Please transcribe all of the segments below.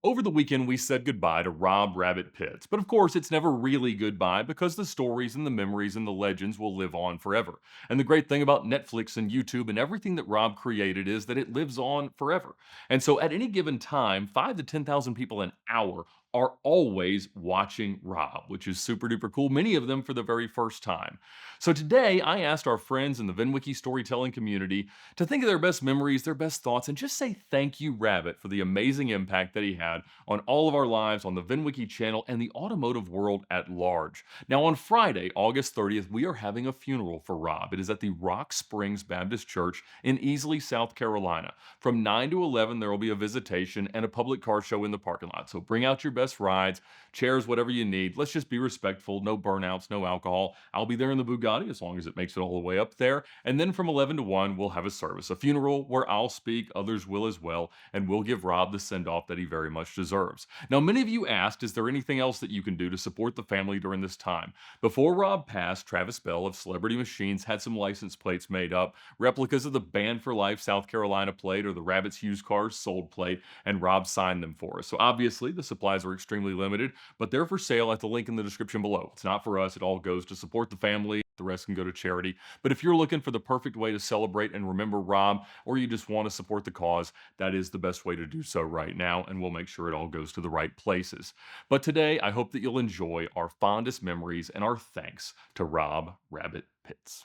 Over the weekend, we said goodbye to Rob Rabbit Pitts. But of course, it's never really goodbye because the stories and the memories and the legends will live on forever. And the great thing about Netflix and YouTube and everything that Rob created is that it lives on forever. And so at any given time, 5 to 10,000 people an hour are always watching Rob, which is super duper cool, many of them for the very first time. So today, I asked our friends in the VinWiki storytelling community to think of their best memories, their best thoughts, and just say thank you, Rabbit, for the amazing impact that he had on all of our lives, on the VinWiki channel, and the automotive world at large. Now, on Friday, August 30th, we are having a funeral for Rob. It is at the Rock Springs Baptist Church in Easley, South Carolina. From 9 to 11, there will be a visitation and a public car show in the parking lot. So bring out your best rides, chairs, whatever you need. Let's just be respectful. No burnouts, no alcohol. I'll be there in the Bugatti as long as it makes it all the way up there. And then from 11 to 1, we'll have a service, a funeral where I'll speak, others will as well, and we'll give Rob the send off that he very much deserves. Now, many of you asked, is there anything else that you can do to support the family during this time? Before Rob passed, Travis Bell of Celebrity Machines had some license plates made up, replicas of the Band for Life South Carolina plate or the Rabbits Used Cars sold plate, and Rob signed them for us. So obviously, the supplies are extremely limited, but they're for sale at the link in the description below. It's not for us, it all goes to support the family. The rest can go to charity. But if you're looking for the perfect way to celebrate and remember Rob, or you just want to support the cause, that is the best way to do so right now, and we'll make sure it all goes to the right places. But today, I hope that you'll enjoy our fondest memories and our thanks to Rob Rabbit Pitts.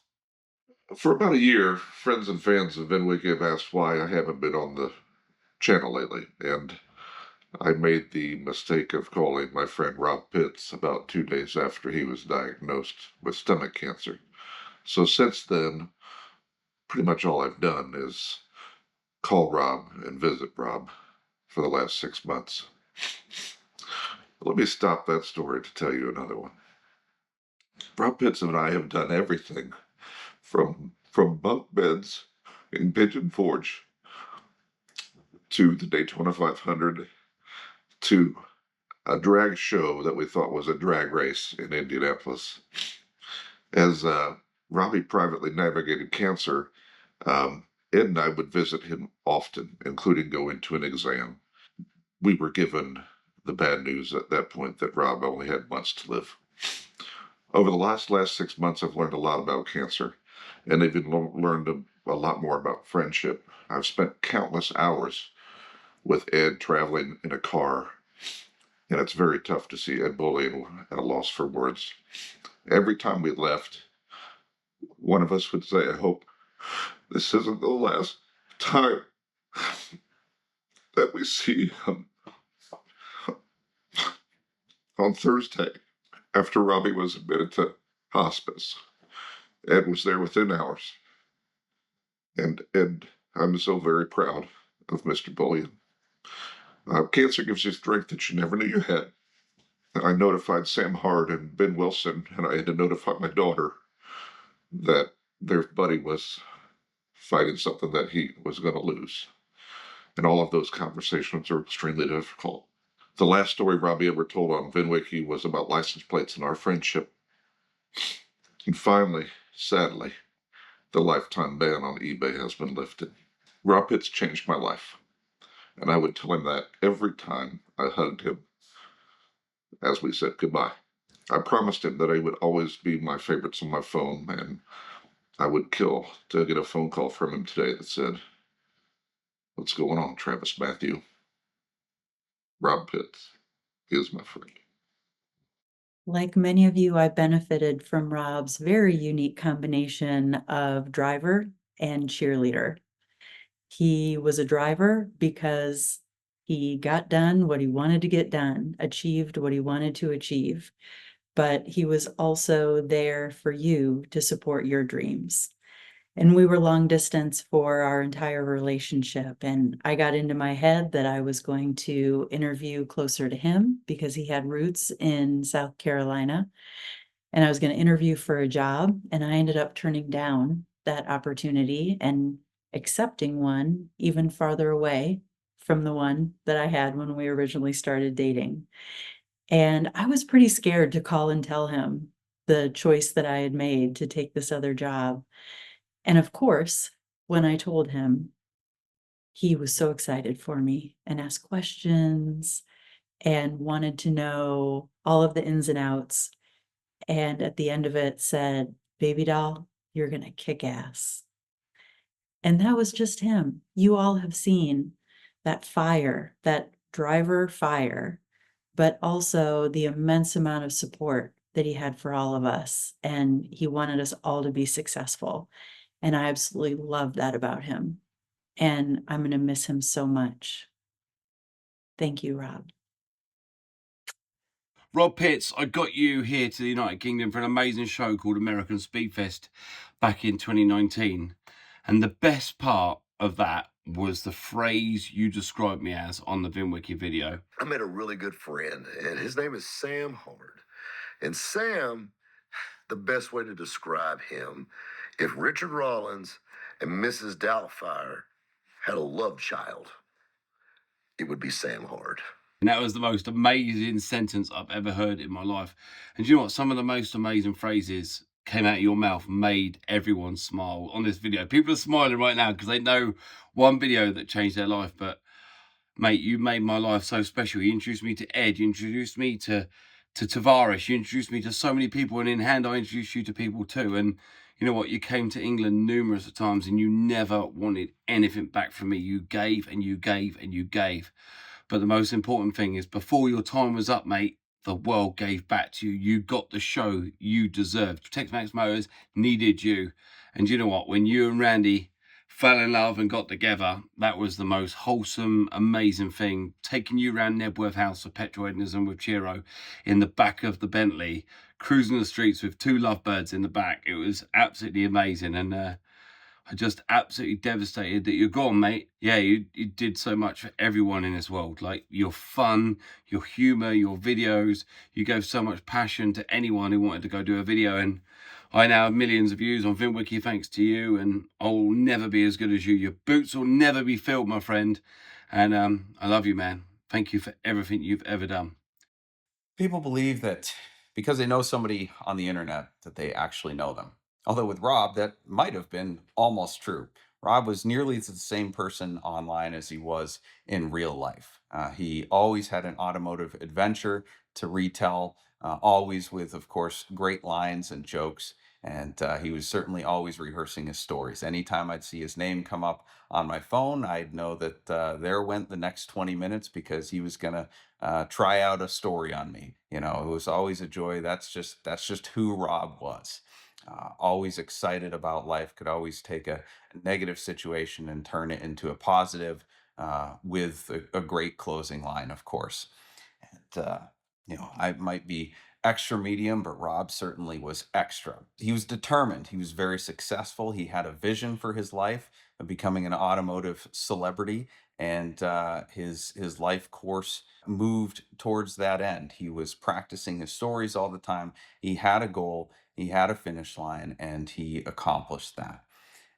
For about a year, friends and fans of VinWiki have asked why I haven't been on the channel lately, and I made the mistake of calling my friend Rob Pitts about 2 days after he was diagnosed with stomach cancer. So since then, pretty much all I've done is call Rob and visit Rob for the last 6 months. Let me stop that story to tell you another one. Rob Pitts and I have done everything from bunk beds in Pigeon Forge to the Daytona 500 to a drag show that we thought was a drag race in Indianapolis. As Robbie privately navigated cancer, Ed and I would visit him often, including going to an exam. We were given the bad news at that point that Rob only had months to live. Over the last 6 months, I've learned a lot about cancer, and I've even learned a lot more about friendship. I've spent countless hours with Ed traveling in a car, and it's very tough to see Ed Bolian at a loss for words. Every time we left, one of us would say, I hope this isn't the last time that we see him. On Thursday, after Robbie was admitted to hospice, Ed was there within hours. And Ed, I'm so very proud of Mr. Bolian. Cancer gives you strength that you never knew you had. I notified Sam Hard and Ben Wilson, and I had to notify my daughter that their buddy was fighting something that he was going to lose. And all of those conversations are extremely difficult. The last story Robbie ever told on VinWiki was about license plates and our friendship. And finally, sadly, the lifetime ban on eBay has been lifted. Rob Pitts changed my life, and I would tell him that every time I hugged him as we said goodbye. I promised him that I would always be my favorites on my phone, and I would kill to get a phone call from him today that said, "What's going on, Travis Matthew? Rob Pitts is my friend." Like many of you, I benefited from Rob's very unique combination of driver and cheerleader. He was a driver because he got done what he wanted to get done, achieved what he wanted to achieve, but he was also there for you to support your dreams. And we were long distance for our entire relationship. And I got into my head that I was going to interview closer to him because he had roots in South Carolina. And I was going to interview for a job. And I ended up turning down that opportunity and accepting one even farther away from the one that I had when we originally started dating. And I was pretty scared to call and tell him the choice that I had made to take this other job. And of course, when I told him, he was so excited for me and asked questions and wanted to know all of the ins and outs. And at the end of it said, "Baby doll, you're gonna kick ass." And that was just him. You all have seen that fire, that driver fire, but also the immense amount of support that he had for all of us. And he wanted us all to be successful. And I absolutely love that about him. And I'm going to miss him so much. Thank you, Rob. Rob Pitts, I got you here to the United Kingdom for an amazing show called American Speedfest back in 2019. And the best part of that was the phrase you described me as on the VinWiki video. I met a really good friend, and his name is Sam Hard. And Sam, the best way to describe him, if Richard Rawlins and Mrs. Doubtfire had a love child, it would be Sam Hard. And that was the most amazing sentence I've ever heard in my life. And you know what? Some of the most amazing phrases came out of your mouth, made everyone smile on this video. People are smiling right now because they know one video that changed their life. But mate, you made my life so special. You introduced me to Ed. You introduced me to Tavares. You introduced me to so many people. And in hand, I introduced you to people too. And you know what? You came to England numerous times and you never wanted anything back from me. You gave and you gave and you gave. But the most important thing is before your time was up, mate, the world gave back to you. You got the show you deserved. Protect Max Motors needed you. And you know what? When you and Randy fell in love and got together, that was the most wholesome, amazing thing. Taking you around Nebworth House for Petrol Hedonism with Ciro in the back of the Bentley, cruising the streets with two lovebirds in the back. It was absolutely amazing. And I'm just absolutely devastated that you're gone, mate. Yeah, you did so much for everyone in this world. Like your fun, your humor, your videos. You gave so much passion to anyone who wanted to go do a video. And I now have millions of views on VinWiki thanks to you. And I'll never be as good as you. Your boots will never be filled, my friend. And I love you, man. Thank you for everything you've ever done. People believe that because they know somebody on the internet that they actually know them. Although with Rob, that might have been almost true. Rob was nearly the same person online as he was in real life. He always had an automotive adventure to retell, always with, of course, great lines and jokes. And he was certainly always rehearsing his stories. Anytime I'd see his name come up on my phone, I'd know that there went the next 20 minutes because he was going to try out a story on me. You know, it was always a joy. That's just who Rob was. Always excited about life, could always take a negative situation and turn it into a positive with a great closing line, of course. And, you know, I might be extra medium, but Rob certainly was extra. He was determined. He was very successful. He had a vision for his life of becoming an automotive celebrity, and his life course moved towards that end. He was practicing his stories all the time. He had a goal, he had a finish line, and he accomplished that.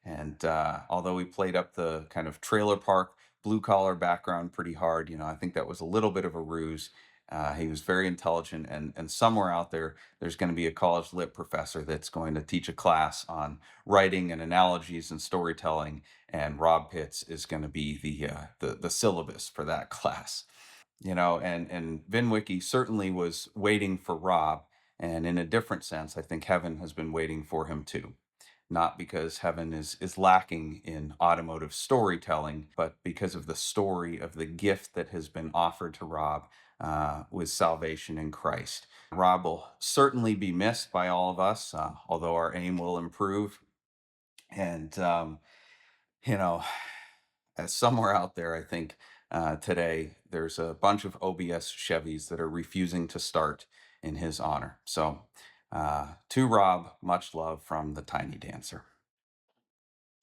And although he played up the kind of trailer park blue collar background pretty hard, you know, I think that was a little bit of a ruse. He was very intelligent, and somewhere out there, there's going to be a college lit professor that's going to teach a class on writing and analogies and storytelling, and Rob Pitts is going to be the syllabus for that class. You know, and VinWiki certainly was waiting for Rob, and in a different sense, I think heaven has been waiting for him too. Not because heaven is lacking in automotive storytelling, but because of the story of the gift that has been offered to Rob with salvation in Christ. Rob will certainly be missed by all of us, although our aim will improve. And, you know, as somewhere out there, I think today there's a bunch of OBS Chevys that are refusing to start in his honor. So to Rob, much love from the Tiny Dancer.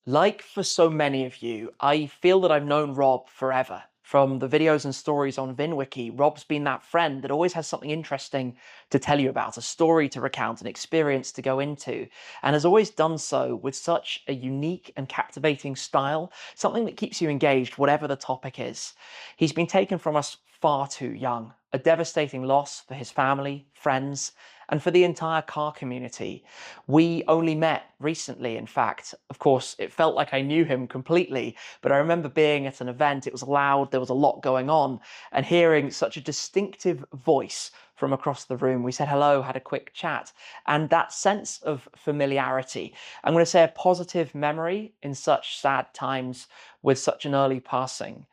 Like for so many of you, I feel that I've known Rob forever. From the videos and stories on VinWiki, Rob's been that friend that always has something interesting to tell you about, a story to recount, an experience to go into, and has always done so with such a unique and captivating style, something that keeps you engaged whatever the topic is. He's been taken from us far too young, a devastating loss for his family, friends, and for the entire car community. We only met recently, in fact. Of course, it felt like I knew him completely, but I remember being at an event, it was loud, there was a lot going on, and hearing such a distinctive voice from across the room. We said hello, had a quick chat, and that sense of familiarity. I'm going to say a positive memory in such sad times with such an early passing.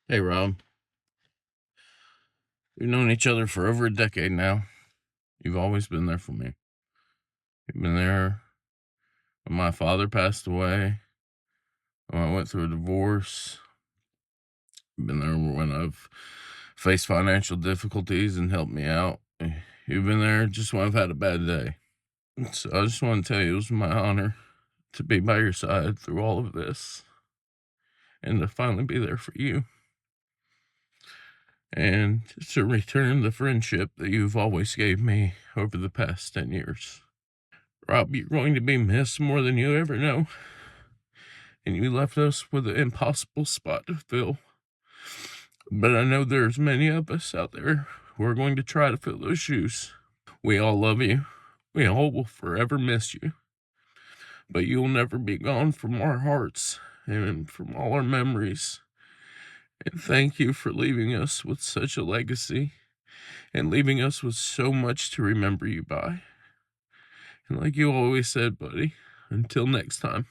Hey, Rob. We've known each other for over a decade now. You've always been there for me. You've been there when my father passed away, when I went through a divorce. You've been there when I've faced financial difficulties and helped me out. You've been there just when I've had a bad day. So I just want to tell you it was my honor to be by your side through all of this and to finally be there for you. And to return the friendship that you've always gave me over the past 10 years. Rob, you're going to be missed more than you ever know. And you left us with an impossible spot to fill. But I know there's many of us out there who are going to try to fill those shoes. We all love you. We all will forever miss you. But you'll never be gone from our hearts and from all our memories. And thank you for leaving us with such a legacy and leaving us with so much to remember you by. And like you always said, buddy, until next time.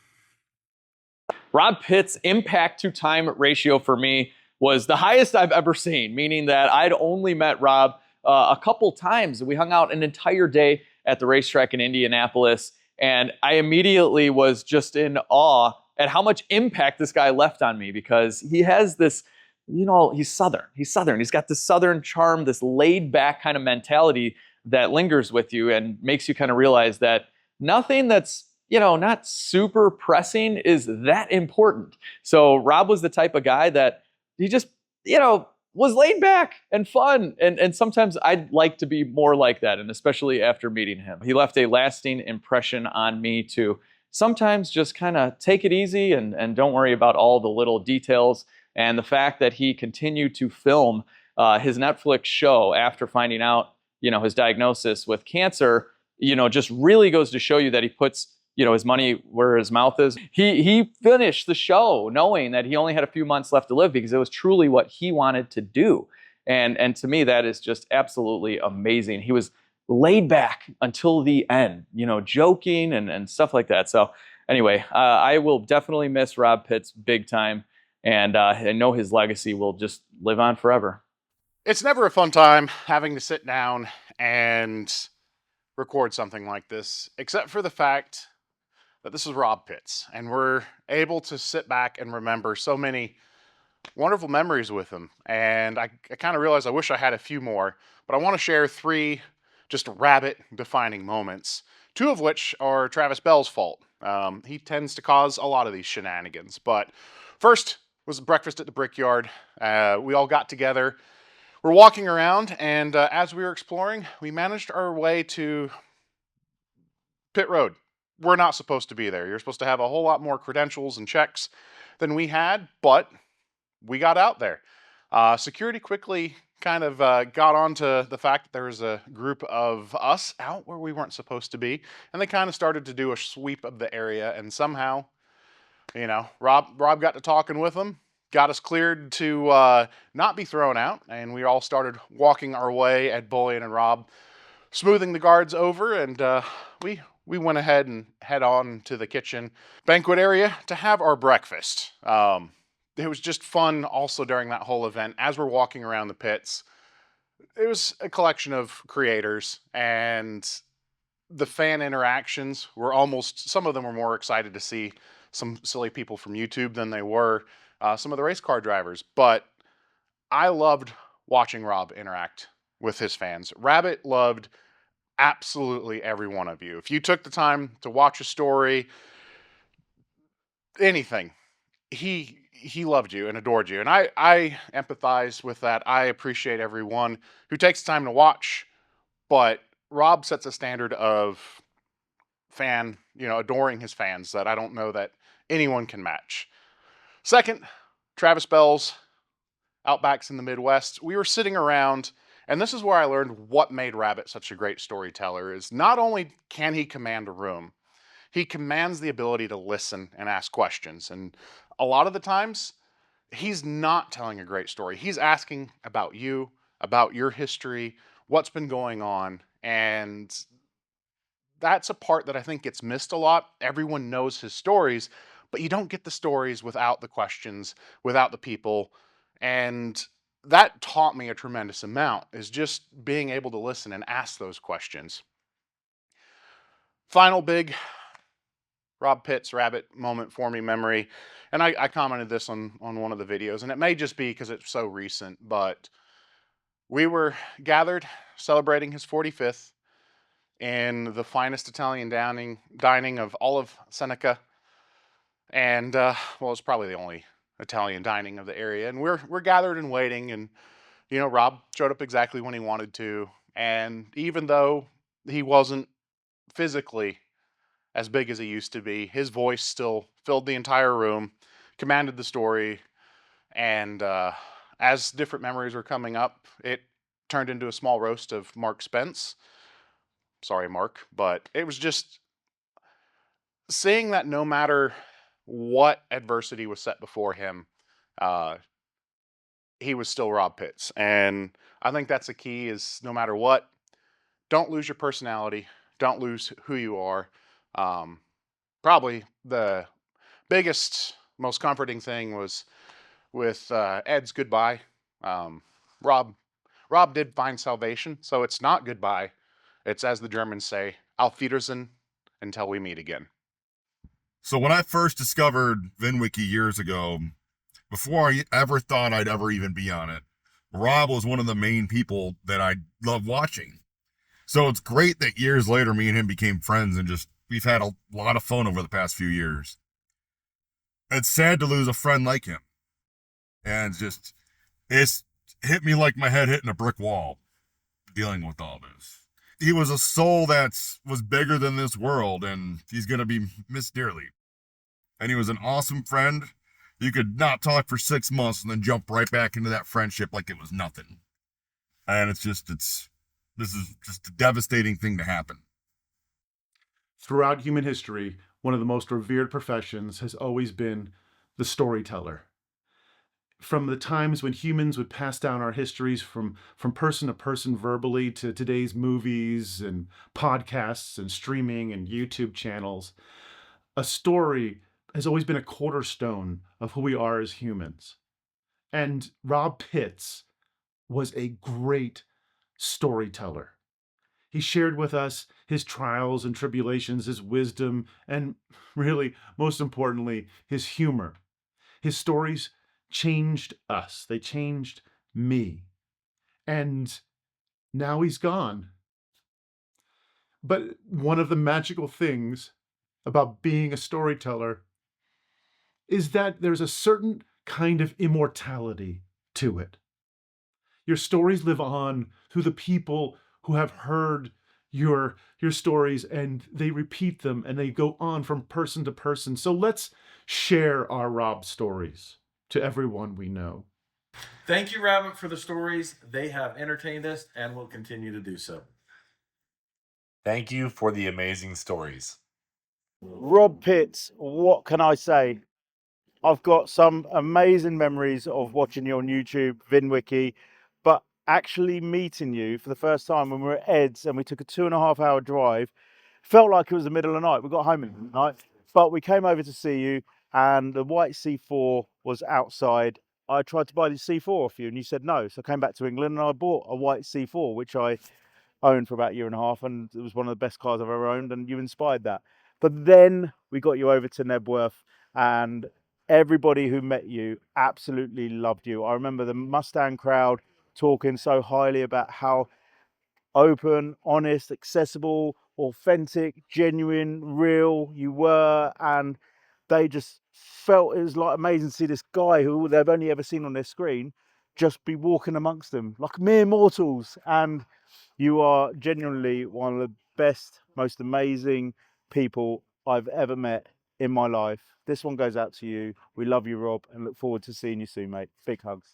Rob Pitt's impact to time ratio for me was the highest I've ever seen, meaning that I'd only met Rob a couple times. We hung out an entire day at the racetrack in Indianapolis, and I immediately was just in awe at how much impact this guy left on me, because he has this, you know, he's Southern. He's got this Southern charm, this laid back kind of mentality that lingers with you and makes you kind of realize that nothing that's, you know, not super pressing is that important. So Rob was the type of guy that he just, you know, was laid back and fun. And sometimes I'd like to be more like that. And especially after meeting him, he left a lasting impression on me to sometimes just kind of take it easy and don't worry about all the little details. And the fact that he continued to film his Netflix show after finding out, you know, his diagnosis with cancer, you know, just really goes to show you that he puts, you know, his money where his mouth is. He finished the show knowing that he only had a few months left to live because it was truly what he wanted to do. And to me, that is just absolutely amazing. He was laid back until the end, you know, joking and stuff like that. So anyway, I will definitely miss Rob Pitts big time. And I know his legacy will just live on forever. It's never a fun time having to sit down and record something like this, except for the fact that this is Rob Pitts, and we're able to sit back and remember so many wonderful memories with him. And I kind of realized I wish I had a few more, but I want to share 3 just rabbit-defining moments, 2 of which are Travis Bell's fault. He tends to cause a lot of these shenanigans. But first was breakfast at the Brickyard. We all got together. We're walking around, and as we were exploring, we managed our way to Pit Road. We're not supposed to be there. You're supposed to have a whole lot more credentials and checks than we had, but we got out there. Security quickly kind of got onto the fact that there was a group of us out where we weren't supposed to be, and they kind of started to do a sweep of the area, and somehow, you know, Rob got to talking with them, got us cleared to not be thrown out, and we all started walking our way at Bolian and Rob, smoothing the guards over, and we went ahead and head on to the kitchen banquet area to have our breakfast. It was just fun also during that whole event. As we're walking around the pits, it was a collection of creators, and the fan interactions were almost, some of them were more excited to see some silly people from YouTube than they were some of the race car drivers. But I loved watching Rob interact with his fans. Rabbit loved absolutely every one of you. If you took the time to watch a story, anything, he loved you and adored you. And I empathize with that. I appreciate everyone who takes time to watch, but Rob sets a standard of fan, you know, adoring his fans that I don't know that anyone can match. Second, Travis Bell's Outbacks in the Midwest. We were sitting around And this is where I learned what made Rabbit such a great storyteller is not only can he command a room, he commands the ability to listen and ask questions. And a lot of the times, he's not telling a great story. He's asking about you, about your history, what's been going on. And that's a part that I think gets missed a lot. Everyone knows his stories, but you don't get the stories without the questions, without the people. And that taught me a tremendous amount, is just being able to listen and ask those questions. Final big Rob Pitts Rabbit moment for me memory. And I commented this on one of the videos, and it may just be because it's so recent, but we were gathered celebrating his 45th in the finest Italian dining of all of Seneca. And, well, it's probably the only Italian dining of the area. And we're gathered and waiting, and, you know, Rob showed up exactly when he wanted to. And even though he wasn't physically as big as he used to be, his voice still filled the entire room, commanded the story. And as different memories were coming up, it turned into a small roast of Mark Spence. Sorry, Mark, but it was just seeing that no matter what adversity was set before him, he was still Rob Pitts. And I think that's the key, is no matter what, don't lose your personality. Don't lose who you are. Probably the biggest, most comforting thing was with Ed's goodbye. Rob did find salvation, so it's not goodbye. It's, as the Germans say, Auf Wiedersehen, until we meet again. So when I first discovered VinWiki years ago, before I ever thought I'd ever even be on it, Rob was one of the main people that I loved watching. So it's great that years later, me and him became friends, and just, we've had a lot of fun over the past few years. It's sad to lose a friend like him. And it's hit me like my head hitting a brick wall, dealing with all this. He was a soul that was bigger than this world, and he's going to be missed dearly. And he was an awesome friend. You could not talk for 6 months and then jump right back into that friendship like it was nothing. And this is just a devastating thing to happen. Throughout human history, one of the most revered professions has always been the storyteller. From the times when humans would pass down our histories from person to person verbally, to today's movies and podcasts and streaming and YouTube channels, a story has always been a cornerstone of who we are as humans. And Rob Pitts was a great storyteller. He shared with us his trials and tribulations, his wisdom, and really, most importantly, his humor. His stories changed us. They changed me. And now he's gone. But one of the magical things about being a storyteller is that there's a certain kind of immortality to it. Your stories live on through the people who have heard your stories, and they repeat them, and they go on from person to person. So let's share our Rob stories to everyone we know. Thank you, Rabbit, for the stories. They have entertained us and will continue to do so. Thank you for the amazing stories. Rob Pitts, what can I say? I've got some amazing memories of watching you on YouTube, VinWiki, but actually meeting you for the first time when we were at Ed's and we took a 2.5 hour drive, felt like it was the middle of the night. We got home in the night, but we came over to see you, and the white C4 was outside. I tried to buy the C4 off you and you said no. So I came back to England and I bought a white C4, which I owned for about 1.5 years, and it was one of the best cars I've ever owned, and you inspired that. But then we got you over to Nebworth, and everybody who met you absolutely loved you. I remember the Mustang crowd talking so highly about how open, honest, accessible, authentic, genuine, real you were, and they just felt it was like amazing to see this guy who they've only ever seen on their screen just be walking amongst them like mere mortals. And you are genuinely one of the best, most amazing people I've ever met in my life. This one goes out to you. We love you, Rob, and look forward to seeing you soon, mate. Big hugs.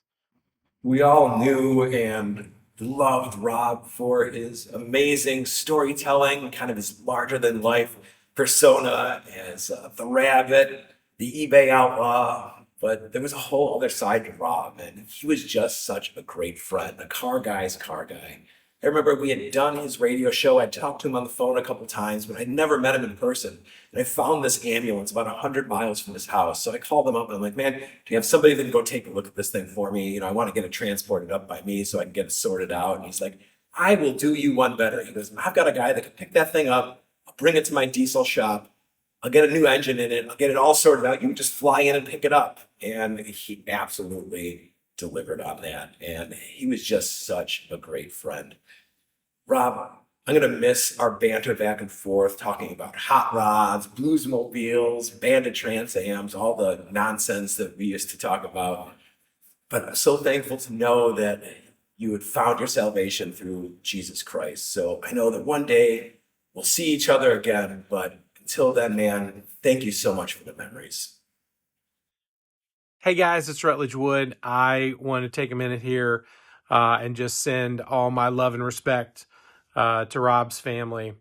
We all knew and loved Rob for his amazing storytelling, kind of his larger-than-life persona as the Rabbit, the eBay outlaw. But there was a whole other side to Rob, and he was just such a great friend, a car guy's car guy. I remember we had done his radio show. I'd talked to him on the phone a couple times, but I'd never met him in person. And I found this ambulance about 100 miles from his house. So I called him up and I'm like, man, do you have somebody that can go take a look at this thing for me? You know, I want to get it transported up by me so I can get it sorted out. And he's like, I will do you one better. He goes, I've got a guy that can pick that thing up. I'll bring it to my diesel shop. I'll get a new engine in it. I'll get it all sorted out. You can just fly in and pick it up. And he absolutely delivered on that. And he was just such a great friend. Rob, I'm going to miss our banter back and forth talking about hot rods, bluesmobiles, bandit Trans Ams, all the nonsense that we used to talk about. But I'm so thankful to know that you had found your salvation through Jesus Christ. So I know that one day we'll see each other again. But until then, man, thank you so much for the memories. Hey guys, it's Rutledge Wood. I want to take a minute here and just send all my love and respect to Rob's family.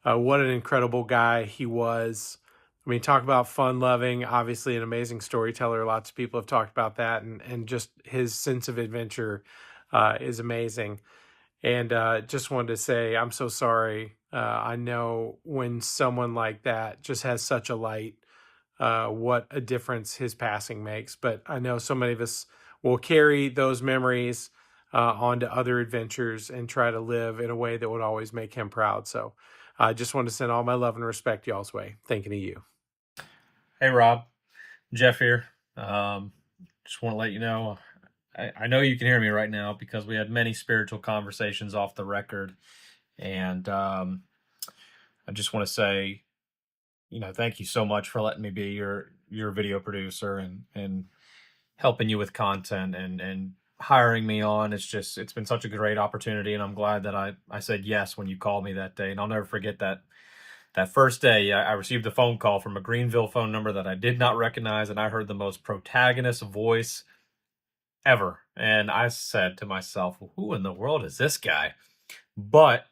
What an incredible guy he was. I mean, talk about fun-loving, obviously an amazing storyteller. Lots of people have talked about that, and just his sense of adventure is amazing. And just wanted to say, I'm so sorry. I know when someone like that just has such a light, what a difference his passing makes. But I know so many of us will carry those memories onto other adventures and try to live in a way that would always make him proud. So I just want to send all my love and respect y'all's way. Thinking of you. Hey, Rob. Jeff here. Just want to let you know, I know you can hear me right now because we had many spiritual conversations off the record. And I just want to say, you know, thank you so much for letting me be your video producer and helping you with content and hiring me on. It's been such a great opportunity, and I'm glad that I said yes when you called me that day. And I'll never forget that first day I received a phone call from a Greenville phone number that I did not recognize, and I heard the most protagonist voice ever. And I said to myself, well, who in the world is this guy? But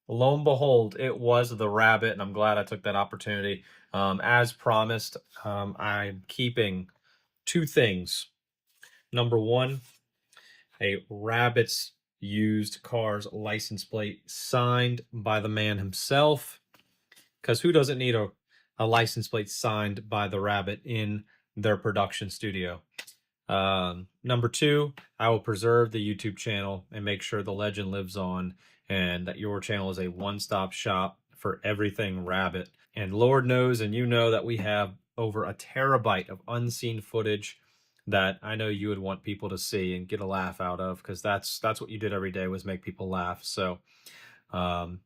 lo and behold, it was the Rabbit, and I'm glad I took that opportunity. As promised, I'm keeping two things. Number one, a Rabbit's used car's license plate signed by the man himself. Because who doesn't need a license plate signed by the Rabbit in their production studio? Number two, I will preserve the YouTube channel and make sure the legend lives on, and that your channel is a one-stop shop for everything Rabbit. And Lord knows, and you know, that we have over a terabyte of unseen footage that I know you would want people to see and get a laugh out of, because that's what you did every day, was make people laugh. So I'm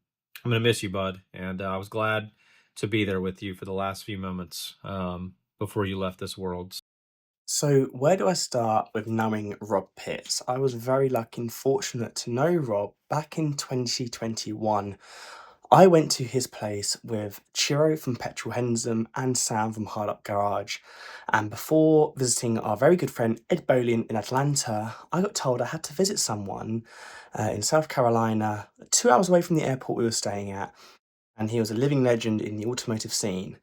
going to miss you, bud. And I was glad to be there with you for the last few moments before you left this world. So where do I start with knowing Rob Pitts? I was very lucky and fortunate to know Rob back in 2021. I went to his place with Ciro from Petrol Hedonism and Sam from Hard Up Garage. And before visiting our very good friend Ed Bolian in Atlanta, I got told I had to visit someone in South Carolina, 2 hours away from the airport we were staying at. And he was a living legend in the automotive scene.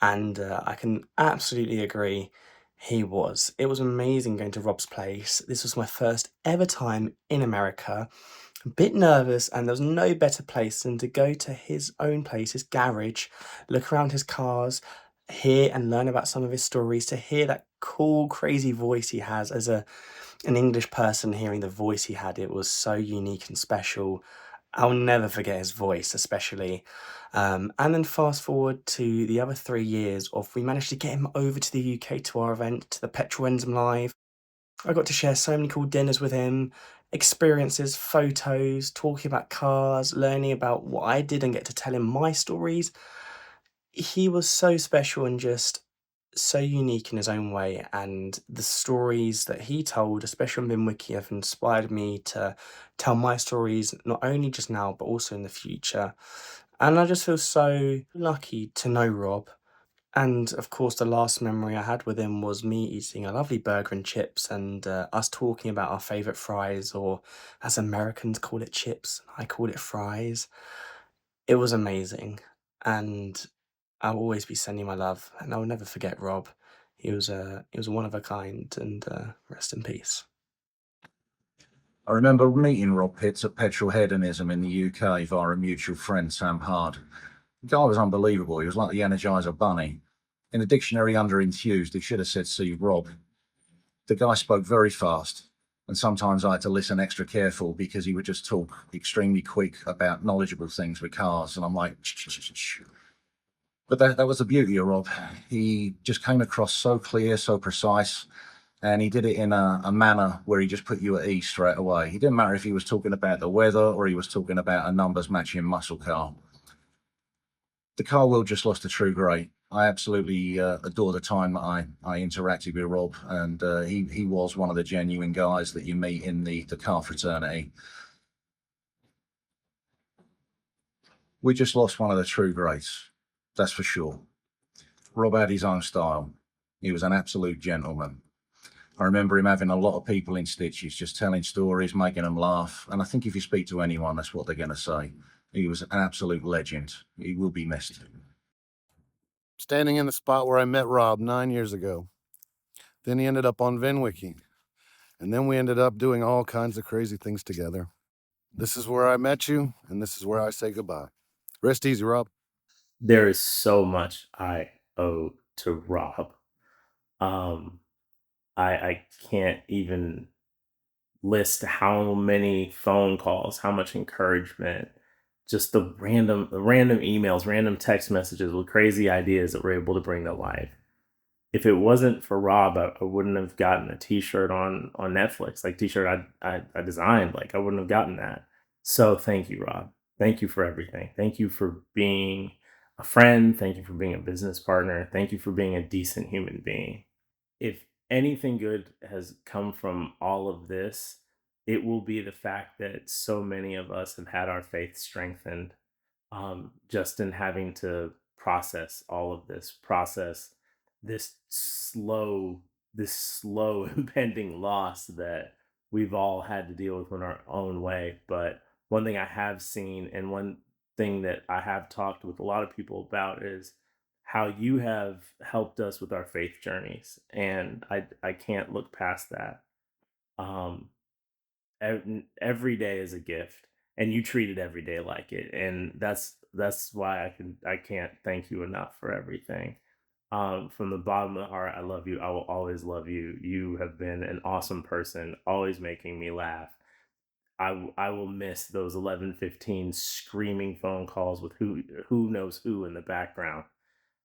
And I can absolutely agree, he was. It was amazing going to Rob's place. This was my first ever time in America. A bit nervous, and there was no better place than to go to his own place, his garage, look around his cars, hear and learn about some of his stories, to hear that cool, crazy voice he has as an English person. Hearing the voice he had, it was so unique and special. I'll never forget his voice, especially. And then fast forward to the other 3 years of, we managed to get him over to the UK to our event, to the Petrol Hedonism Live. I got to share so many cool dinners with him, experiences, photos, talking about cars, learning about what I did, and get to tell him my stories. He was so special and just so unique in his own way, and the stories that he told, especially on VinWiki, have inspired me to tell my stories, not only just now, but also in the future. And I just feel so lucky to know Rob. And of course, the last memory I had with him was me eating a lovely burger and chips and us talking about our favourite fries, or as Americans call it, chips. I call it fries. It was amazing. And I'll always be sending my love, and I'll never forget Rob. He was one of a kind, and rest in peace. I remember meeting Rob Pitts at Petrol Hedonism in the UK via a mutual friend, Sam Hard. The guy was unbelievable. He was like the Energizer Bunny. In the dictionary under enthused, it should have said see Rob. The guy spoke very fast, and sometimes I had to listen extra careful because he would just talk extremely quick about knowledgeable things with cars, and I'm like, but that was the beauty of Rob. He just came across so clear, so precise, and he did it in a manner where he just put you at ease straight away. He didn't matter if he was talking about the weather or he was talking about a numbers matching muscle car. The car world just lost a true great. I absolutely adore the time that I interacted with Rob, and he was one of the genuine guys that you meet in the car fraternity. We just lost one of the true greats, that's for sure. Rob had his own style. He was an absolute gentleman. I remember him having a lot of people in stitches, just telling stories, making them laugh. And I think if you speak to anyone, that's what they're going to say. He was an absolute legend. He will be missed. Standing in the spot where I met Rob 9 years ago. Then he ended up on VinWiki. And then we ended up doing all kinds of crazy things together. This is where I met you, and this is where I say goodbye. Rest easy, Rob. There is so much I owe to Rob. I can't even list how many phone calls, how much encouragement, just the random emails, random text messages with crazy ideas that we're able to bring to life. If it wasn't for Rob, I wouldn't have gotten a t-shirt on Netflix, like t-shirt I designed. Like I wouldn't have gotten that. So thank you, Rob. Thank you for everything. Thank you for being a friend. Thank you for being a business partner. Thank you for being a decent human being. If anything good has come from all of this, it will be the fact that so many of us have had our faith strengthened, just in having to process all of this, process this slow impending loss that we've all had to deal with in our own way. But one thing I have seen, and one thing that I have talked with a lot of people about, is how you have helped us with our faith journeys. And I can't look past that. Every day is a gift, and you treated every day like it. And that's why I can't thank you enough for everything. From the bottom of the heart, I love you. I will always love you. You have been an awesome person, always making me laugh. I will miss those 11:15 screaming phone calls with who knows who in the background.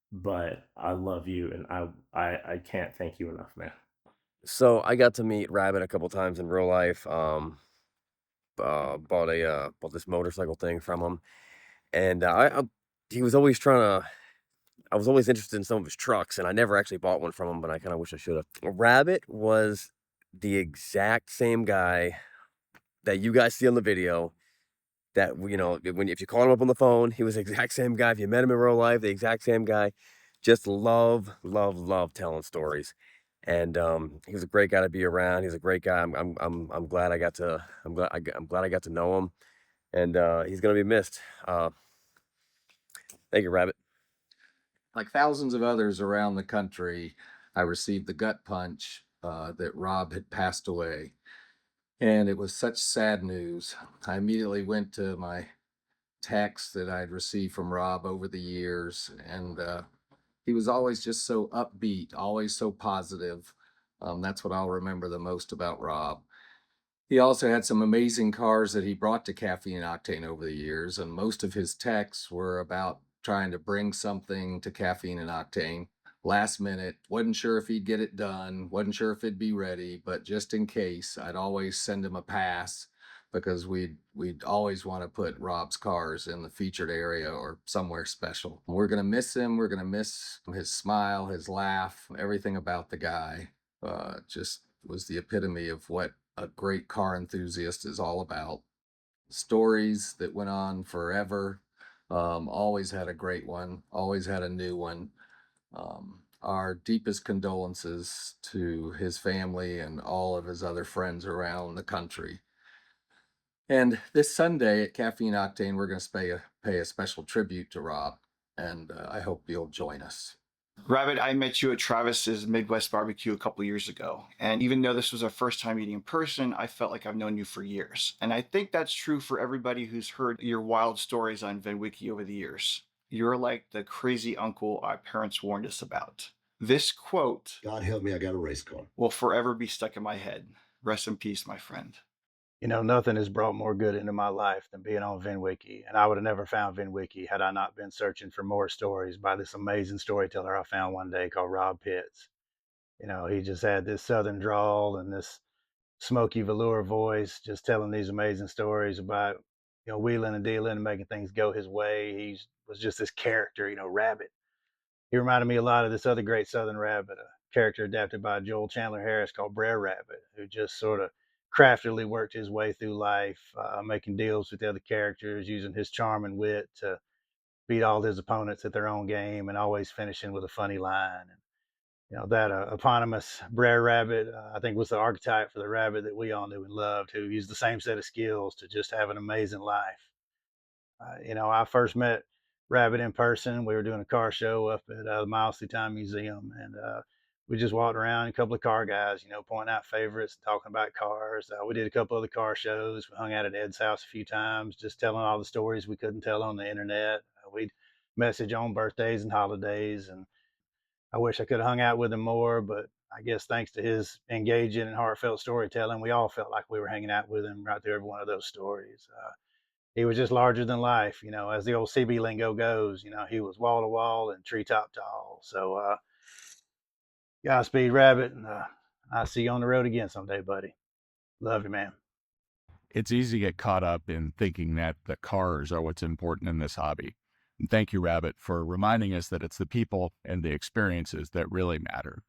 But I love you, and I can't thank you enough, man. So I got to meet Rabbit a couple times in real life. Bought this motorcycle thing from him, and he was always I was always interested in some of his trucks, and I never actually bought one from him, but I kind of wish I should have. Rabbit was the exact same guy that you guys see on the video. That, if you called him up on the phone, he was the exact same guy. If you met him in real life, the exact same guy. Just love telling stories. And he was a great guy to be around. He's a great guy. I'm glad I got to know him, and he's gonna be missed. Thank you, Rabbit. Like thousands of others around the country, I received the gut punch that Rob had passed away. And it was such sad news. I immediately went to my texts that I'd received from Rob over the years, and he was always just so upbeat, always so positive. That's what I'll remember the most about Rob. He also had some amazing cars that he brought to Caffeine and Octane over the years, and most of his texts were about trying to bring something to Caffeine and Octane. Last minute, wasn't sure if he'd get it done, wasn't sure if it'd be ready, but just in case, I'd always send him a pass, because we'd always want to put Rob's cars in the featured area or somewhere special. We're going to miss him. We're going to miss his smile, his laugh, everything about the guy. Just was the epitome of what a great car enthusiast is all about. Stories that went on forever. Always had a great one, always had a new one. Our deepest condolences to his family and all of his other friends around the country. And this Sunday at Caffeine and Octane, we're going to pay a special tribute to Rob, and I hope you'll join us. Rabbit, I met you at Travis's Midwest Barbecue a couple years ago, and even though this was our first time meeting in person, I felt like I've known you for years. And I think that's true for everybody who's heard your wild stories on VinWiki over the years. You're like the crazy uncle our parents warned us about. This quote, God help me, I got a race car, will forever be stuck in my head. Rest in peace, my friend. You know, nothing has brought more good into my life than being on VinWiki, and I would have never found VinWiki had I not been searching for more stories by this amazing storyteller I found one day called Rob Pitts. You know, he just had this southern drawl and this smoky velour voice, just telling these amazing stories about, you know, wheeling and dealing and making things go his way. He was just this character, you know, Rabbit. He reminded me a lot of this other great southern rabbit, a character adapted by Joel Chandler Harris called Brer Rabbit, who just sort of craftily worked his way through life, making deals with the other characters, using his charm and wit to beat all his opponents at their own game, and always finishing with a funny line. And, you know, that eponymous Brer Rabbit, I think, was the archetype for the rabbit that we all knew and loved, who used the same set of skills to just have an amazing life. You know, I first met Rabbit in person. We were doing a car show up at the Miles Through Time Museum, and we just walked around, a couple of car guys, you know, pointing out favorites and talking about cars. We did a couple other car shows. We hung out at Ed's house a few times, just telling all the stories we couldn't tell on the internet. We'd message on birthdays and holidays, and I wish I could have hung out with him more, but I guess thanks to his engaging and heartfelt storytelling, we all felt like we were hanging out with him right through every one of those stories. He was just larger than life, you know, as the old CB lingo goes. You know, he was wall to wall and treetop tall. So, Godspeed, Rabbit, and I'll see you on the road again someday, buddy. Love you, man. It's easy to get caught up in thinking that the cars are what's important in this hobby. And thank you, Rabbit, for reminding us that it's the people and the experiences that really matter.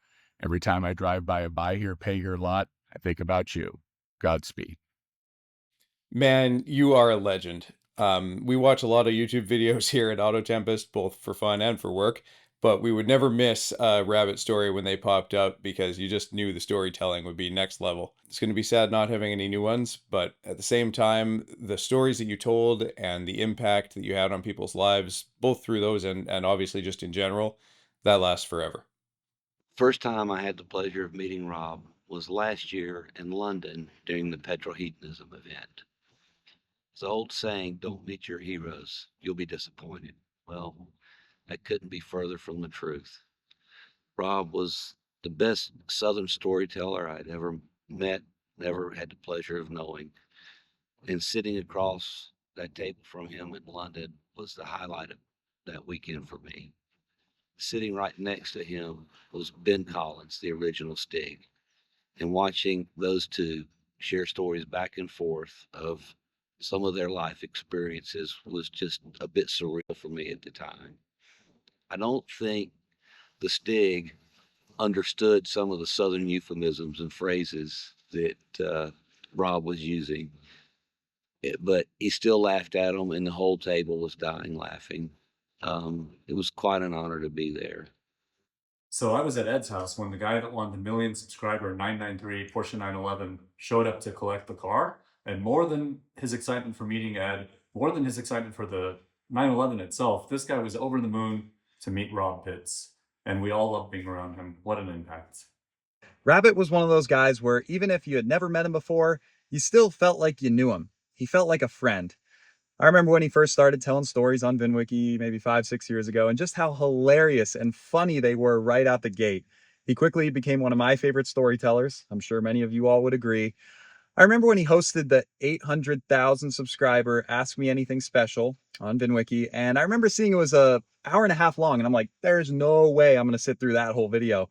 Every time I drive by a buy here, pay here lot, I think about you. Godspeed. Man, you are a legend. We watch a lot of YouTube videos here at Auto Tempest, both for fun and for work, but we would never miss a Rabbit story when they popped up because you just knew the storytelling would be next level. It's going to be sad not having any new ones, but at the same time, the stories that you told and the impact that you had on people's lives, both through those and obviously just in general, that lasts forever. First time I had the pleasure of meeting Rob was last year in London during the Petrol Hedonism event. It's the old saying, don't meet your heroes, you'll be disappointed. Well, that couldn't be further from the truth. Rob was the best Southern storyteller I'd ever met, never had the pleasure of knowing. And sitting across that table from him in London was the highlight of that weekend for me. Sitting right next to him was Ben Collins, the original Stig. And watching those two share stories back and forth of some of their life experiences was just a bit surreal for me at the time. I don't think the Stig understood some of the Southern euphemisms and phrases that Rob was using, but he still laughed at them, and the whole table was dying laughing. It was quite an honor to be there. So I was at Ed's house when the guy that won the 1 million subscriber 993 Porsche 911 showed up to collect the car. And more than his excitement for meeting Ed, more than his excitement for the 911 itself, this guy was over the moon to meet Rob Pitts. And we all loved being around him. What an impact. Rabbit was one of those guys where even if you had never met him before, you still felt like you knew him. He felt like a friend. I remember when he first started telling stories on VinWiki maybe 5-6 years ago, and just how hilarious and funny they were right out the gate. He quickly became one of my favorite storytellers. I'm sure many of you all would agree. I remember when he hosted the 800,000 subscriber Ask Me Anything special on VinWiki, and I remember seeing it was an hour and a half long, and I'm like, there's no way I'm going to sit through that whole video.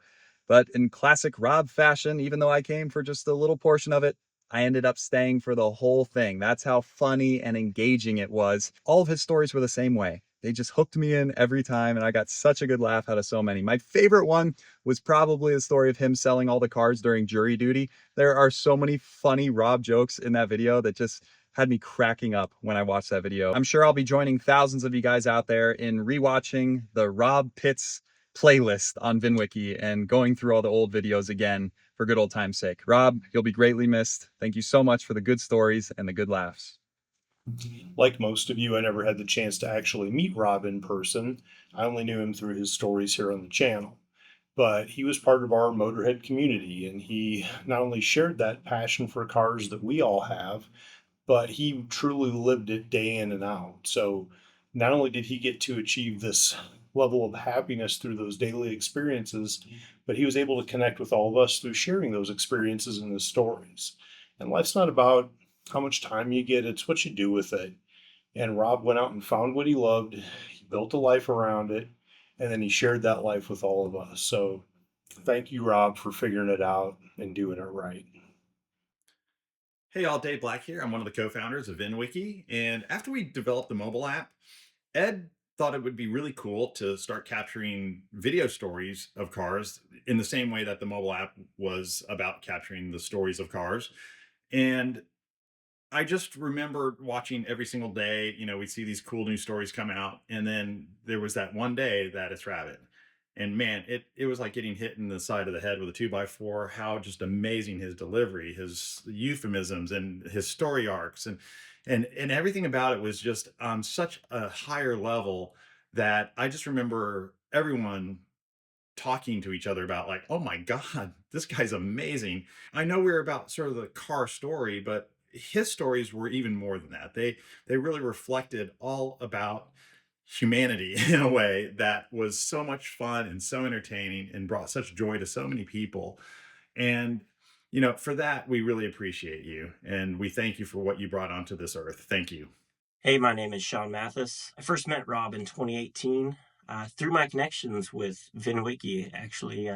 But in classic Rob fashion, even though I came for just a little portion of it, I ended up staying for the whole thing. That's how funny and engaging it was. All of his stories were the same way. They just hooked me in every time, and I got such a good laugh out of so many. My favorite one was probably the story of him selling all the cars during jury duty. There are so many funny Rob jokes in that video that just had me cracking up when I watched that video. I'm sure I'll be joining thousands of you guys out there in rewatching the Rob Pitts playlist on VinWiki and going through all the old videos again for good old time's sake. Rob, you'll be greatly missed. Thank you so much for the good stories and the good laughs. Like most of you, I never had the chance to actually meet Rob in person. I only knew him through his stories here on the channel. But he was part of our Motorhead community, and he not only shared that passion for cars that we all have, but he truly lived it day in and out. So not only did he get to achieve this level of happiness through those daily experiences, but he was able to connect with all of us through sharing those experiences and his stories. And life's not about how much time you get, it's what you do with it. And Rob went out and found what he loved, he built a life around it, and then he shared that life with all of us. So thank you, Rob, for figuring it out and doing it right. Hey all, Dave Black here. I'm one of the co-founders of VinWiki, and after we developed the mobile app, Ed thought it would be really cool to start capturing video stories of cars in the same way that the mobile app was about capturing the stories of cars. And I just remember watching every single day, we'd see these cool new stories come out, and then there was that one day that it's Rabbit. And man, it was like getting hit in the side of the head with a 2x4, how just amazing his delivery, his euphemisms and his story arcs and everything about it was just on such a higher level that I just remember everyone talking to each other about like, oh my God, this guy's amazing. I know we're about sort of the car story, but his stories were even more than that. They really reflected all about humanity in a way that was so much fun and so entertaining and brought such joy to so many people. And for that, we really appreciate you. And we thank you for what you brought onto this earth. Thank you. Hey, my name is Sean Mathis. I first met Rob in 2018 through my connections with VinWiki. Actually,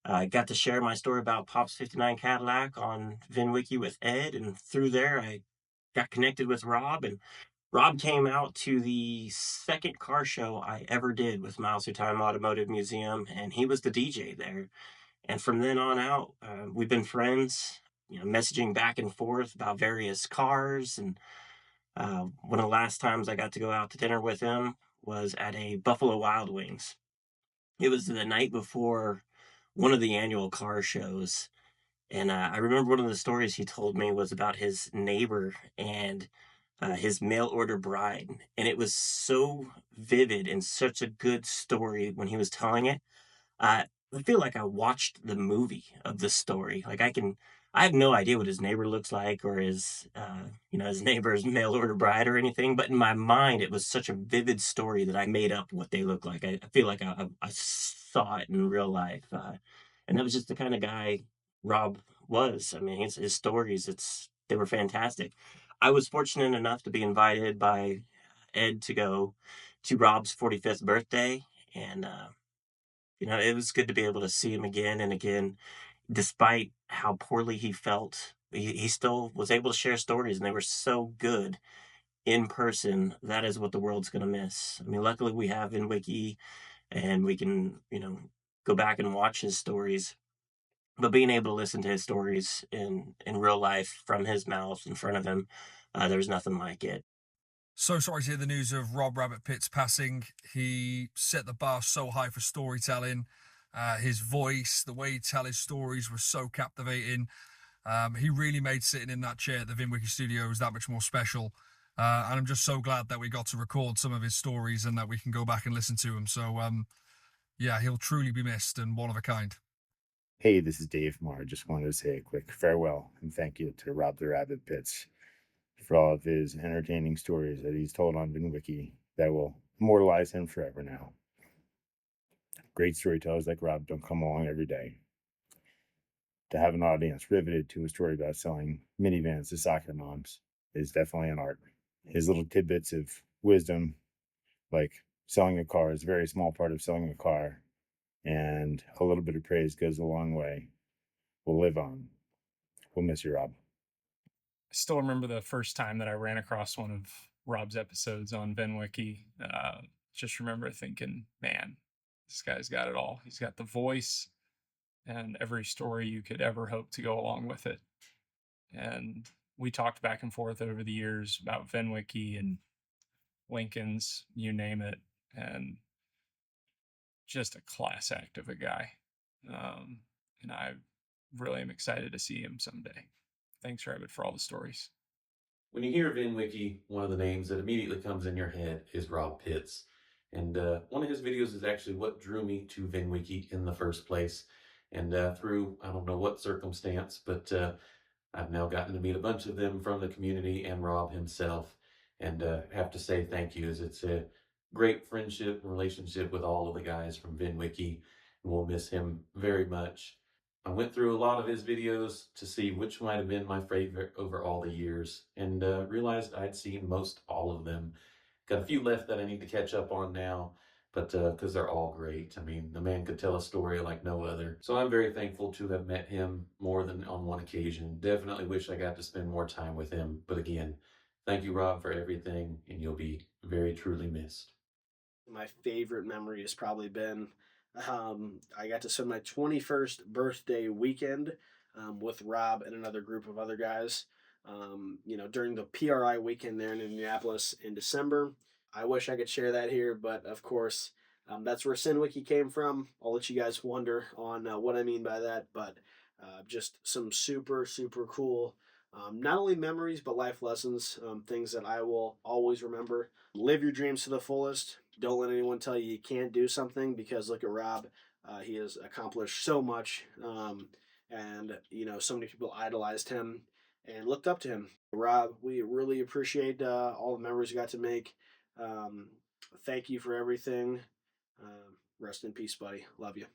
I got to share my story about Pop's 59 Cadillac on VinWiki with Ed, and through there I got connected with Rob, and Rob came out to the second car show I ever did with Miles Through Time Automotive Museum, and he was the DJ there. And from then on out, we've been friends, messaging back and forth about various cars. And one of the last times I got to go out to dinner with him was at a Buffalo Wild Wings. It was the night before one of the annual car shows. And I remember one of the stories he told me was about his neighbor and his mail order bride. And it was so vivid and such a good story when he was telling it. I feel like I watched the movie of the story. Like I have no idea what his neighbor looks like or his neighbor's mail order bride or anything. But in my mind, it was such a vivid story that I made up what they look like. I feel like I saw it in real life. And that was just the kind of guy Rob was. I mean, his stories, they were fantastic. I was fortunate enough to be invited by Ed to go to Rob's 45th birthday. And, it was good to be able to see him again and again, despite how poorly he felt. He still was able to share stories, and they were so good in person. That is what the world's going to miss. I mean, luckily we have VinWiki, and we can, go back and watch his stories. But being able to listen to his stories in real life from his mouth in front of him, there's nothing like it. So sorry to hear the news of Rob Rabbit Pitt's passing. He set the bar so high for storytelling. His voice, the way he tell his stories was so captivating. He really made sitting in that chair at the VinWiki studios that much more special. And I'm just so glad that we got to record some of his stories and that we can go back and listen to him. So, yeah, he'll truly be missed and one of a kind. Hey, this is Dave Maher. Just wanted to say a quick farewell and thank you to Rob the Rabbit Pitts for all of his entertaining stories that he's told on VinWiki that will immortalize him forever now. Great storytellers like Rob don't come along every day. To have an audience riveted to a story about selling minivans to soccer moms is definitely an art. His little tidbits of wisdom, like selling a car is a very small part of selling a car, and a little bit of praise goes a long way. We'll live on. We'll miss you, Rob. I still remember the first time that I ran across one of Rob's episodes on VinWiki. Just remember thinking, man, this guy's got it all. He's got the voice and every story you could ever hope to go along with it. And we talked back and forth over the years about VinWiki and Lincoln's, you name it. And just a class act of a guy. And I really am excited to see him someday. Thanks, Rabbit, for all the stories. When you hear VinWiki, one of the names that immediately comes in your head is Rob Pitts. And one of his videos is actually what drew me to VinWiki in the first place. And through, I don't know what circumstance, but I've now gotten to meet a bunch of them from the community and Rob himself. And have to say thank you, as it's a great friendship and relationship with all of the guys from VinWiki. And we'll miss him very much. I went through a lot of his videos to see which might have been my favorite over all the years, and realized I'd seen most all of them. Got a few left that I need to catch up on now, but because they're all great. I mean, the man could tell a story like no other. So I'm very thankful to have met him more than on one occasion. Definitely wish I got to spend more time with him. But again, thank you, Rob, for everything, and you'll be very truly missed. My favorite memory has probably been I got to spend my 21st birthday weekend with Rob and another group of other guys. During the PRI weekend there in Indianapolis in December. I wish I could share that here, but of course, that's where SinWiki came from. I'll let you guys wonder on what I mean by that, but just some super, super cool, not only memories, but life lessons, things that I will always remember. Live your dreams to the fullest. Don't let anyone tell you can't do something, because look at Rob. He has accomplished so much, and so many people idolized him and looked up to him. Rob, we really appreciate all the memories you got to make. Thank you for everything. Rest in peace, buddy. Love you.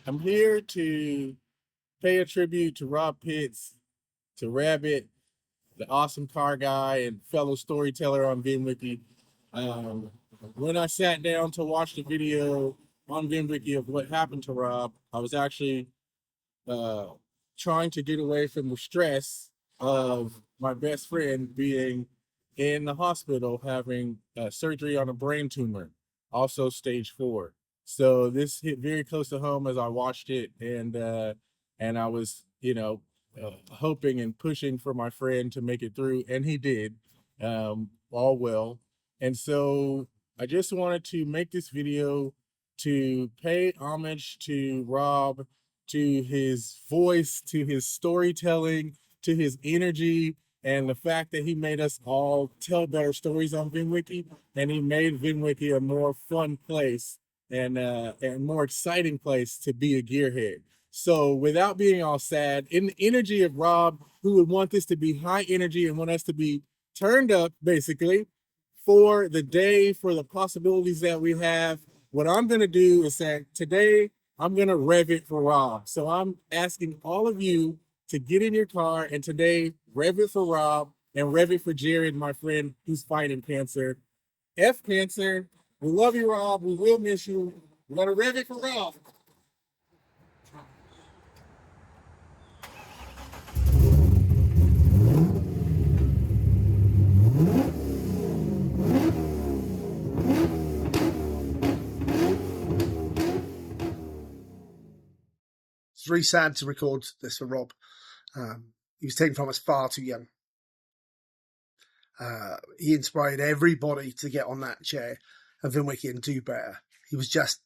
I'm here to pay a tribute to Rob Pitts, to Rabbit, the awesome car guy and fellow storyteller on VinWiki. When I sat down to watch the video on VinWiki of what happened to Rob, I was actually trying to get away from the stress of my best friend being in the hospital having surgery on a brain tumor, also stage 4. So this hit very close to home as I watched it, and I was, hoping and pushing for my friend to make it through, and he did, all well. And so I just wanted to make this video to pay homage to Rob, to his voice, to his storytelling, to his energy, and the fact that he made us all tell better stories on VinWiki, and he made VinWiki a more fun place and more exciting place to be a gearhead. So without being all sad, in the energy of Rob, who would want this to be high energy and want us to be turned up, basically, for the day, for the possibilities that we have, what I'm going to do is say, today, I'm going to rev it for Rob. So I'm asking all of you to get in your car and today, rev it for Rob and rev it for Jared, my friend, who's fighting cancer. F cancer. We love you, Rob. We will miss you. We're going to rev it for Rob. 'It's really sad to record this for Rob. He was taken from us far too young. He inspired everybody to get on that chair of VinWiki and do better. He was just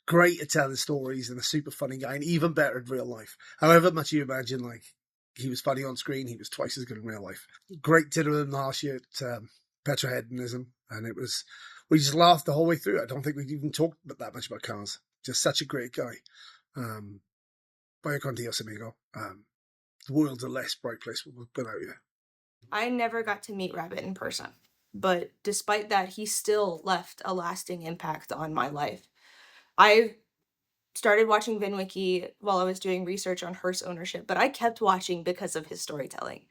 great at telling stories and a super funny guy, and even better in real life. However much you imagine, he was funny on screen, he was twice as good in real life. Great dinner with him last year at Petrol Hedonism, and we just laughed the whole way through. I don't think we even talked that much about cars. Just such a great guy. Vaya con Dios, amigo. The world's a less bright place without you. I never got to meet Rabbit in person, but despite that, he still left a lasting impact on my life. I started watching VinWiki while I was doing research on hearse ownership, but I kept watching because of his storytelling.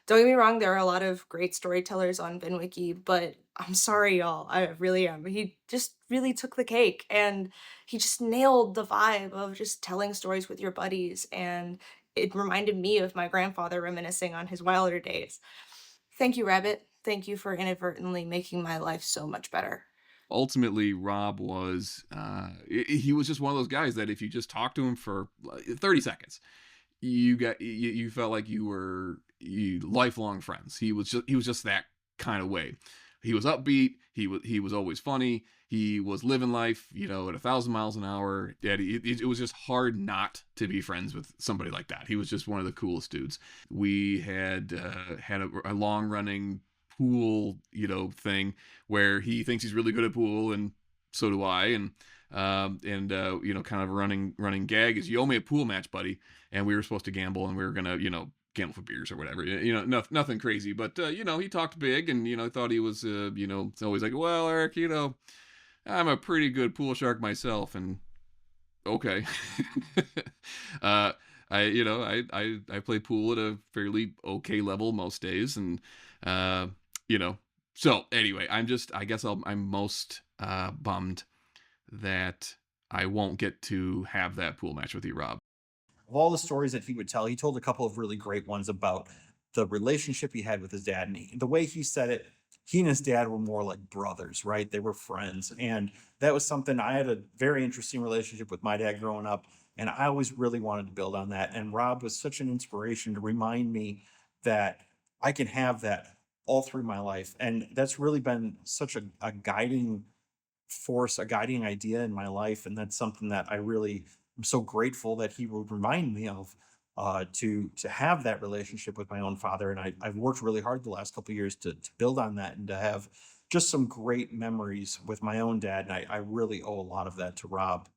Don't get me wrong, there are a lot of great storytellers on VinWiki, but I'm sorry, y'all. I really am. He just really took the cake, and he just nailed the vibe of just telling stories with your buddies, and it reminded me of my grandfather reminiscing on his wilder days. Thank you, Rabbit. Thank you for inadvertently making my life so much better. Ultimately, Rob was he was just one of those guys that if you just talk to him for 30 seconds, you felt like you were lifelong friends. He was just that kind of way. He was upbeat. He was always funny. He was living life, you know, at 1,000 miles an hour. It was just hard not to be friends with somebody like that. He was just one of the coolest dudes. We had a long running pool, you know, thing where he thinks he's really good at pool, and so do I. And you know, kind of running gag is, you owe me a pool match, buddy. And we were supposed to gamble, and we were gonna, you know, gamble for beers or whatever, you know, nothing crazy, but you know, he talked big, and you know, thought he was you know, always like, well, Eric, you know, I'm a pretty good pool shark myself. And okay. I play pool at a fairly okay level most days, and you know, so anyway, I guess I'm most bummed that I won't get to have that pool match with you, Rob. Of all the stories that he would tell, he told a couple of really great ones about the relationship he had with his dad. And the way he said it, he and his dad were more like brothers, right? They were friends. And that was something, I had a very interesting relationship with my dad growing up, and I always really wanted to build on that. And Rob was such an inspiration to remind me that I can have that all through my life. And that's really been such a guiding force, a guiding idea in my life. And that's something that I really am so grateful that he would remind me of, to have that relationship with my own father. And I've worked really hard the last couple of years to build on that, and to have just some great memories with my own dad. And I really owe a lot of that to Rob.